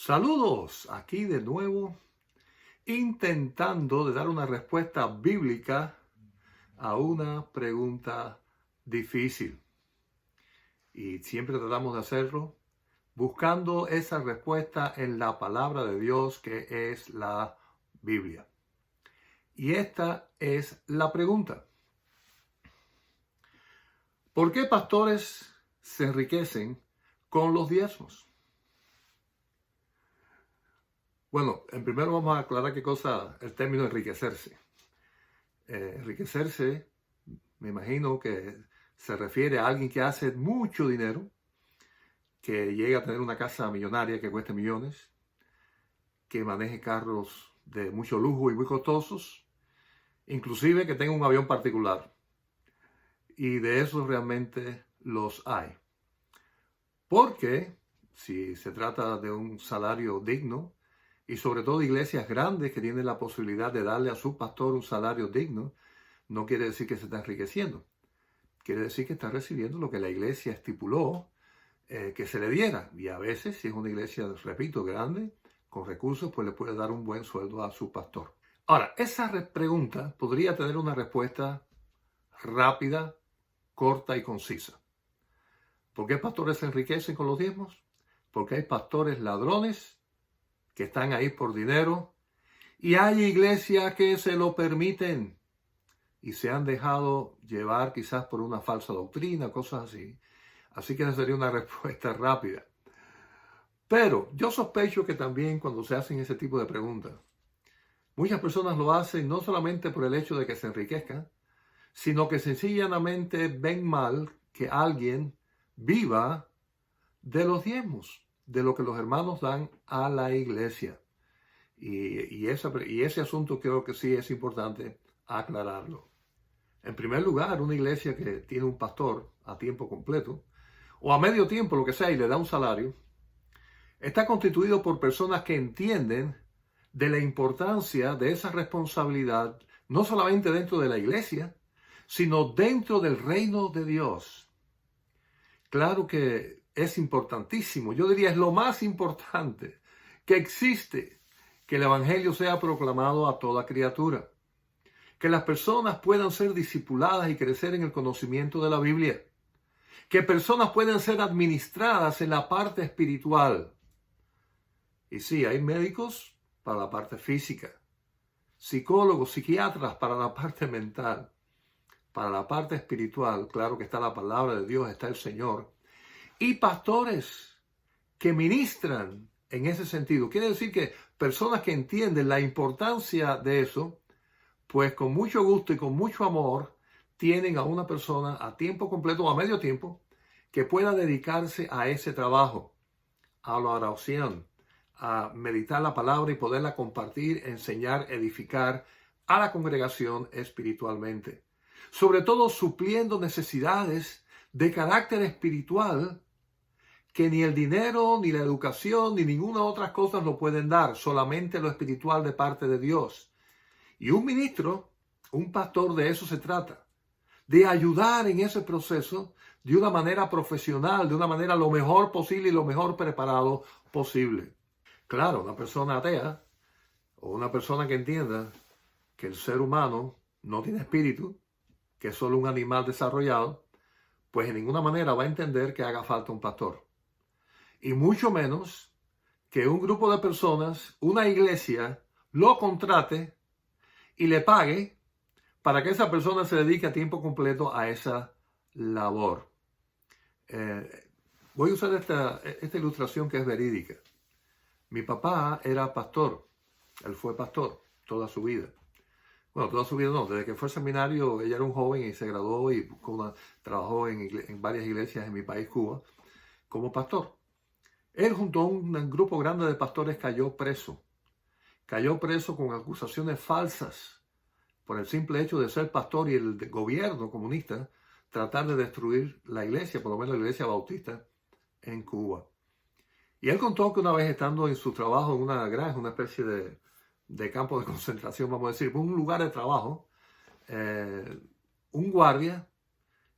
Saludos, aquí de nuevo, intentando de dar una respuesta bíblica a una pregunta difícil. Y siempre tratamos de hacerlo buscando esa respuesta en la palabra de Dios, que es la Biblia. Y esta es la pregunta: ¿por qué pastores se enriquecen con los diezmos? Bueno, en primero vamos a aclarar qué cosa el término enriquecerse. Enriquecerse, me imagino que se refiere a alguien que hace mucho dinero, que llega a tener una casa millonaria que cueste millones, que maneje carros de mucho lujo y muy costosos, inclusive que tenga un avión particular. Y de esos realmente los hay. Porque si se trata de un salario digno, y sobre todo iglesias grandes que tienen la posibilidad de darle a su pastor un salario digno, no quiere decir que se está enriqueciendo. Quiere decir que está recibiendo lo que la iglesia estipuló que se le diera. Y a veces, si es una iglesia, repito, grande, con recursos, pues le puede dar un buen sueldo a su pastor. Ahora, esa pregunta podría tener una respuesta rápida, corta y concisa. ¿Por qué pastores se enriquecen con los diezmos? Porque hay pastores ladrones que están ahí por dinero, y hay iglesias que se lo permiten y se han dejado llevar quizás por una falsa doctrina, cosas así. Así que esa sería una respuesta rápida. Pero yo sospecho que también cuando se hacen ese tipo de preguntas, muchas personas lo hacen no solamente por el hecho de que se enriquezcan, sino que sencillamente ven mal que alguien viva de los diezmos, de lo que los hermanos dan a la iglesia. Y ese asunto creo que sí es importante aclararlo. En primer lugar, una iglesia que tiene un pastor a tiempo completo o a medio tiempo, lo que sea, y le da un salario, está constituido por personas que entienden de la importancia de esa responsabilidad, no solamente dentro de la iglesia, sino dentro del reino de Dios. Claro que es importantísimo, yo diría es lo más importante que existe, que el evangelio sea proclamado a toda criatura, que las personas puedan ser discipuladas y crecer en el conocimiento de la Biblia, que personas puedan ser administradas en la parte espiritual. Y sí, hay médicos para la parte física, psicólogos, psiquiatras para la parte mental, para la parte espiritual. Claro que está la palabra de Dios, está el Señor, y pastores que ministran en ese sentido. Quiere decir que personas que entienden la importancia de eso, pues con mucho gusto y con mucho amor tienen a una persona a tiempo completo o a medio tiempo que pueda dedicarse a ese trabajo, a la oración, a meditar la palabra y poderla compartir, enseñar, edificar a la congregación espiritualmente. Sobre todo supliendo necesidades de carácter espiritual que ni el dinero, ni la educación, ni ninguna otra cosa lo pueden dar, solamente lo espiritual de parte de Dios. Y un ministro, un pastor, de eso se trata, de ayudar en ese proceso de una manera profesional, de una manera lo mejor posible y lo mejor preparado posible. Claro, una persona atea o una persona que entienda que el ser humano no tiene espíritu, que es solo un animal desarrollado, pues en ninguna manera va a entender que haga falta un pastor. Y mucho menos que un grupo de personas, una iglesia, lo contrate y le pague para que esa persona se dedique a tiempo completo a esa labor. Voy a usar esta ilustración que es verídica. Mi papá era pastor, él fue pastor toda su vida. Bueno, toda su vida no, desde que fue al seminario, ella era un joven y se graduó y trabajó en varias iglesias en mi país, Cuba, como pastor. Él junto a un grupo grande de pastores cayó preso con acusaciones falsas por el simple hecho de ser pastor y el gobierno comunista tratar de destruir la iglesia, por lo menos la iglesia bautista en Cuba. Y él contó que una vez estando en su trabajo en una granja, una especie de campo de concentración, vamos a decir, un lugar de trabajo, un guardia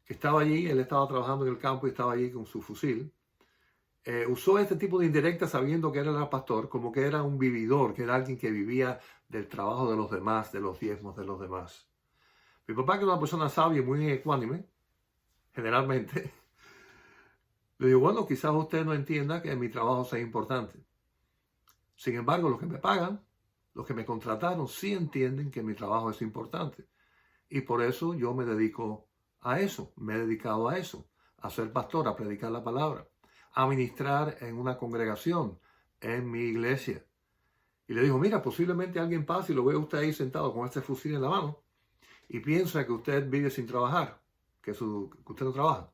que estaba allí, él estaba trabajando en el campo y estaba allí con su fusil, usó este tipo de indirecta sabiendo que él era pastor, como que era un vividor, que era alguien que vivía del trabajo de los demás, de los diezmos de los demás. Mi papá, que era una persona sabia y muy ecuánime, generalmente, le digo, bueno, quizás usted no entienda que mi trabajo sea importante. Sin embargo, los que me pagan, los que me contrataron, sí entienden que mi trabajo es importante. Y por eso yo me dedico a eso, me he dedicado a eso, a ser pastor, a predicar la palabra, a ministrar en una congregación, en mi iglesia. Y le digo, mira, posiblemente alguien pase y lo ve usted ahí sentado con este fusil en la mano y piensa que usted vive sin trabajar, que usted no trabaja.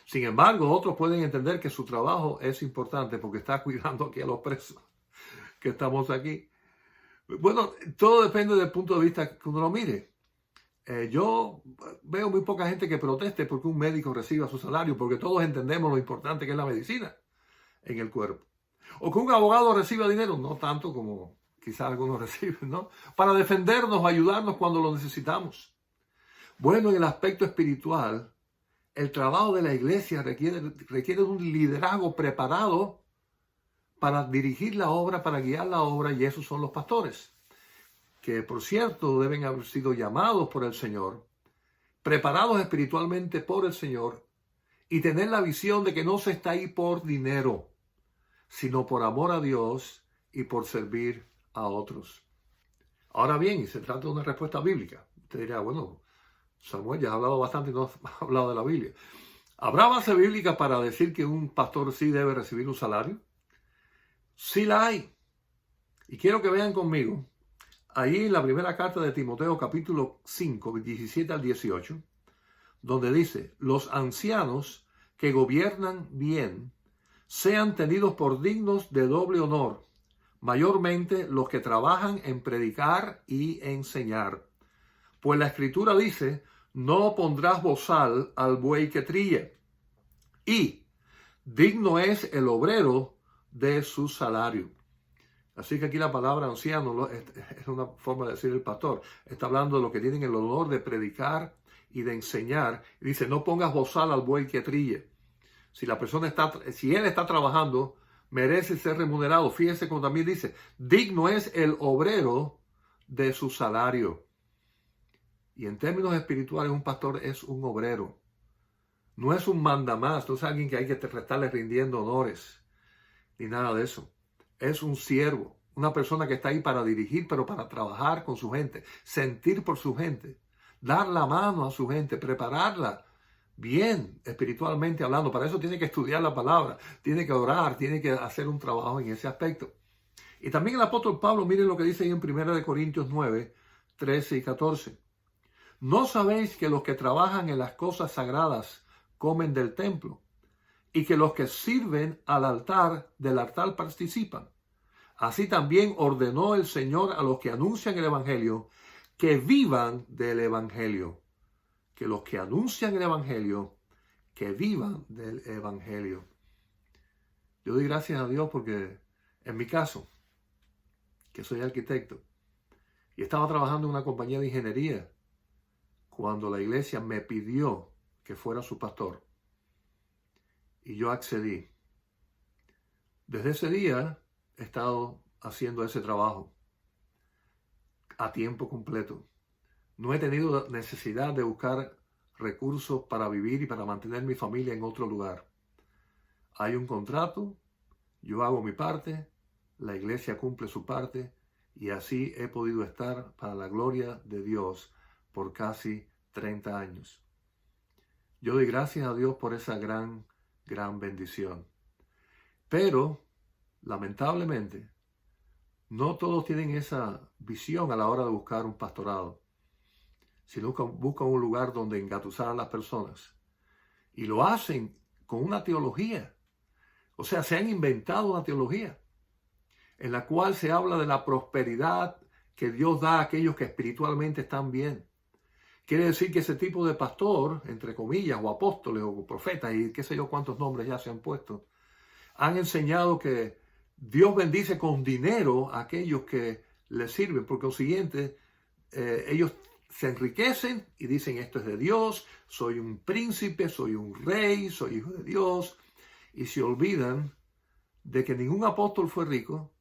Sin embargo, otros pueden entender que su trabajo es importante porque está cuidando aquí a los presos que estamos aquí. Bueno, todo depende del punto de vista que uno lo mire. Yo veo muy poca gente que proteste porque un médico reciba su salario, porque todos entendemos lo importante que es la medicina en el cuerpo. O que un abogado reciba dinero, no tanto como quizás algunos reciben, ¿no? Para defendernos o ayudarnos cuando lo necesitamos. Bueno, en el aspecto espiritual, el trabajo de la iglesia requiere de un liderazgo preparado para dirigir la obra, para guiar la obra, y esos son los pastores, que por cierto deben haber sido llamados por el Señor, preparados espiritualmente por el Señor, y tener la visión de que no se está ahí por dinero, sino por amor a Dios y por servir a otros. Ahora bien, y se trata de una respuesta bíblica. Usted dirá, bueno, Samuel, ya has hablado bastante y no has hablado de la Biblia. ¿Habrá base bíblica para decir que un pastor sí debe recibir un salario? Sí la hay. Y quiero que vean conmigo, ahí en la primera carta de Timoteo, capítulo 5, 17 al 18, donde dice, los ancianos que gobiernan bien sean tenidos por dignos de doble honor, mayormente los que trabajan en predicar y enseñar. Pues la Escritura dice, no pondrás bozal al buey que trilla, y digno es el obrero de su salario. Así que aquí la palabra anciano es una forma de decir el pastor. Está hablando de los que tienen el honor de predicar y de enseñar. Y dice, no pongas bozal al buey que trille. Si él está trabajando, merece ser remunerado. Fíjese como también dice, digno es el obrero de su salario. Y en términos espirituales, un pastor es un obrero. No es un mandamás, no es alguien que hay que estarle rindiendo honores, ni nada de eso. Es un siervo, una persona que está ahí para dirigir, pero para trabajar con su gente, sentir por su gente, dar la mano a su gente, prepararla bien espiritualmente hablando. Para eso tiene que estudiar la palabra, tiene que orar, tiene que hacer un trabajo en ese aspecto. Y también el apóstol Pablo, miren lo que dice ahí en 1 Corintios 9, 13 y 14. ¿No sabéis que los que trabajan en las cosas sagradas comen del templo, y que los que sirven del altar participan? Así también ordenó el Señor a los que anuncian el Evangelio que vivan del Evangelio. Que los que anuncian el Evangelio, que vivan del Evangelio. Yo doy gracias a Dios porque en mi caso, que soy arquitecto, y estaba trabajando en una compañía de ingeniería, cuando la iglesia me pidió que fuera su pastor, y yo accedí. Desde ese día he estado haciendo ese trabajo a tiempo completo. No he tenido necesidad de buscar recursos para vivir y para mantener mi familia en otro lugar. Hay un contrato, yo hago mi parte, la iglesia cumple su parte, y así he podido estar para la gloria de Dios por casi 30 años. Yo doy gracias a Dios por esa gran bendición. Pero, lamentablemente, no todos tienen esa visión a la hora de buscar un pastorado, sino buscan un lugar donde engatusar a las personas. Y lo hacen con una teología. O sea, se han inventado una teología en la cual se habla de la prosperidad que Dios da a aquellos que espiritualmente están bien. Quiere decir que ese tipo de pastor, entre comillas, o apóstoles, o profetas, y qué sé yo cuántos nombres ya se han puesto, han enseñado que Dios bendice con dinero a aquellos que le sirven. Por consiguiente, ellos se enriquecen y dicen, esto es de Dios, soy un príncipe, soy un rey, soy hijo de Dios, y se olvidan de que ningún apóstol fue rico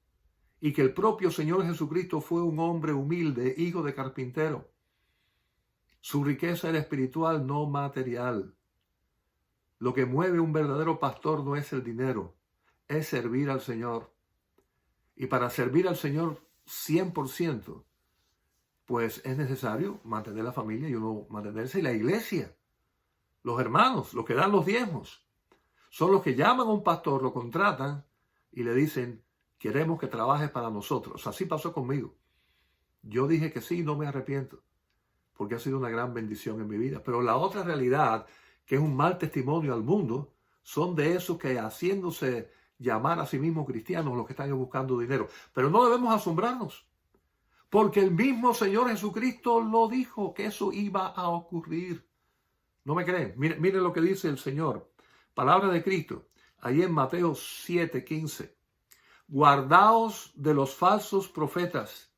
y que el propio Señor Jesucristo fue un hombre humilde, hijo de carpintero. Su riqueza era espiritual, no material. Lo que mueve un verdadero pastor no es el dinero, es servir al Señor. Y para servir al Señor 100%, pues es necesario mantener la familia y uno mantenerse. Y la iglesia, los hermanos, los que dan los diezmos, son los que llaman a un pastor, lo contratan y le dicen, queremos que trabajes para nosotros. Así pasó conmigo. Yo dije que sí, no me arrepiento, porque ha sido una gran bendición en mi vida. Pero la otra realidad, que es un mal testimonio al mundo, son de esos que haciéndose llamar a sí mismos cristianos, los que están buscando dinero. Pero no debemos asombrarnos, porque el mismo Señor Jesucristo lo dijo, que eso iba a ocurrir. ¿No me creen? Miren lo que dice el Señor. Palabra de Cristo, ahí en Mateo 7:15. Guardaos de los falsos profetas,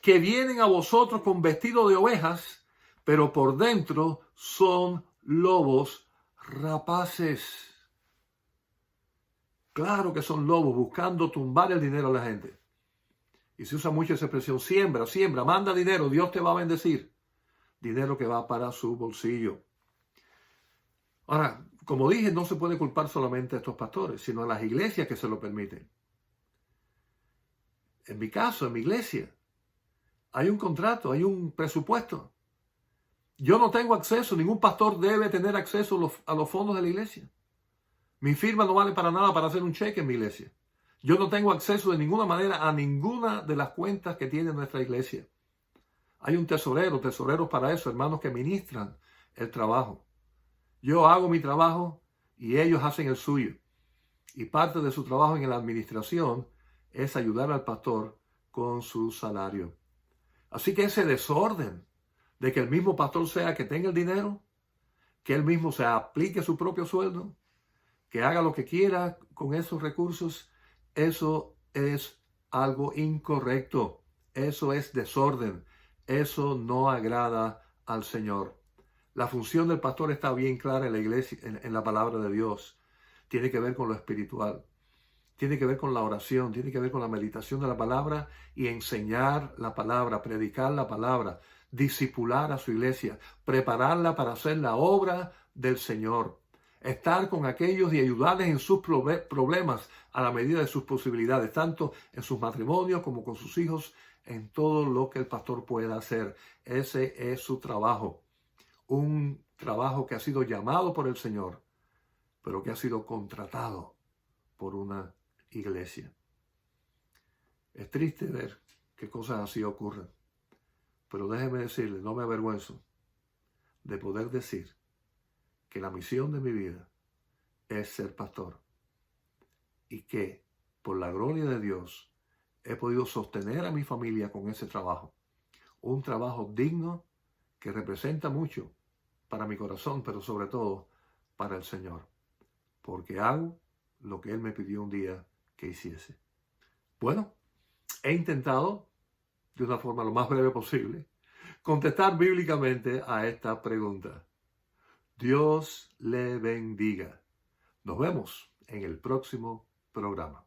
que vienen a vosotros con vestido de ovejas, pero por dentro son lobos rapaces. Claro que son lobos buscando tumbar el dinero a la gente. Y se usa mucho esa expresión, siembra, siembra, manda dinero, Dios te va a bendecir. Dinero que va para su bolsillo. Ahora, como dije, no se puede culpar solamente a estos pastores, sino a las iglesias que se lo permiten. En mi caso, en mi iglesia, hay un contrato, hay un presupuesto. Yo no tengo acceso, ningún pastor debe tener acceso a los fondos de la iglesia. Mi firma no vale para nada para hacer un cheque en mi iglesia. Yo no tengo acceso de ninguna manera a ninguna de las cuentas que tiene nuestra iglesia. Hay un tesorero, tesoreros para eso, hermanos que ministran el trabajo. Yo hago mi trabajo y ellos hacen el suyo. Y parte de su trabajo en la administración es ayudar al pastor con su salario. Así que ese desorden de que el mismo pastor sea que tenga el dinero, que él mismo se aplique su propio sueldo, que haga lo que quiera con esos recursos, eso es algo incorrecto. Eso es desorden. Eso no agrada al Señor. La función del pastor está bien clara en la iglesia, en la palabra de Dios. Tiene que ver con lo espiritual. Tiene que ver con la oración. Tiene que ver con la meditación de la palabra y enseñar la palabra, predicar la palabra, discipular a su iglesia, prepararla para hacer la obra del Señor. Estar con aquellos y ayudarles en sus problemas a la medida de sus posibilidades, tanto en sus matrimonios como con sus hijos, en todo lo que el pastor pueda hacer. Ese es su trabajo. Un trabajo que ha sido llamado por el Señor, pero que ha sido contratado por una iglesia. Es triste ver que cosas así ocurren, pero déjeme decirle, no me avergüenzo de poder decir que la misión de mi vida es ser pastor y que por la gloria de Dios he podido sostener a mi familia con ese trabajo. Un trabajo digno que representa mucho para mi corazón, pero sobre todo para el Señor, porque hago lo que Él me pidió un día que hiciese. Bueno, he intentado, de una forma lo más breve posible, contestar bíblicamente a esta pregunta. Dios le bendiga. Nos vemos en el próximo programa.